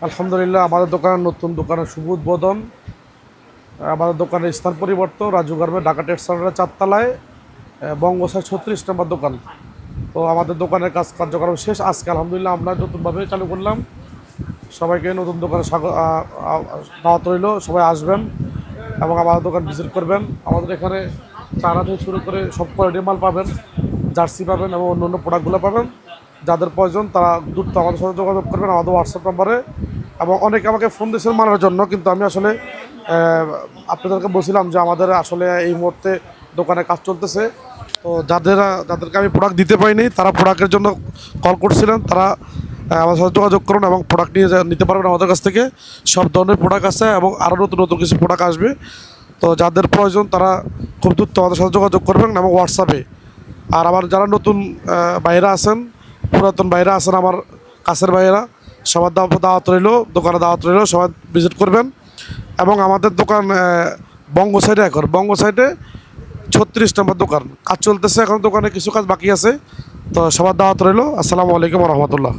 আলহামদুলিল্লাহ আমাদের দোকানের নতুন দোকানের শুভ উদ্বোধন। আমাদের দোকানের স্থান পরিবর্তন রাজু গার্মেন্টস ঢাকা ট্রেড সেন্টারের 4 তলায়, বঙ্গসাই 36 নম্বর দোকান। তো আমাদের দোকানের কার্যক্রম শেষ আজকে। আলহামদুলিল্লাহ আমরা নতুনভাবে চালু করলাম। সবাইকে নতুন দোকানে দাওয়াত রইল, সবাই আসবেন এবং আমাদের দোকান ভিজিট করবেন। আমাদের এখানে চারা থেকে শুরু করে সব কোয়ালিটির মাল পাবেন, জার্সি পাবেন এবং অন্য অন্য প্রোডাক্টগুলো পাবেন। যাদের প্রয়োজন তারা দ্রুত আমাদের সাথে যোগাযোগ করবেন আমাদের হোয়াটসঅ্যাপ নম্বরে। এবং অনেকে আমাকে ফোন দিয়েছেন মালের জন্য, কিন্তু আমি আসলে আপনাদেরকে বলছিলাম যে আমাদের আসলে এই মুহূর্তে দোকানে কাজ চলতেছে। তো যাদেরকে আমি প্রোডাক্ট দিতে পারিনি তারা প্রোডাক্টের জন্য কল করছিলেন, তারা আমার সাথে যোগাযোগ করুন এবং প্রোডাক্ট নিতে পারবেন আমাদের কাছ থেকে। সব ধরনের প্রোডাক্ট আছে এবং আরও নতুন নতুন কিছু প্রোডাক্ট আসবে। তো যাদের প্রয়োজন তারা খুব দ্রুত আমাদের সাথে যোগাযোগ করবেন এবং হোয়াটসঅ্যাপে। আর আমার যারা নতুন বাইরে আছেন, পুরাতন বাইরে আছেন, আমার কাছের বাইরা, সবার দাওয়াত রইল, দোকানে দাওয়াত রইল, সবাই ভিজিট করবেন। এবং আমাদের দোকান বঙ্গ সাইডে 36 নম্বর দোকান। কাজ চলতেছে এখন, দোকানে কিছু কাজ বাকি আছে। তো সবার দাওয়াত রইল। আসসালামু আলাইকুম রহমতুল্লাহ।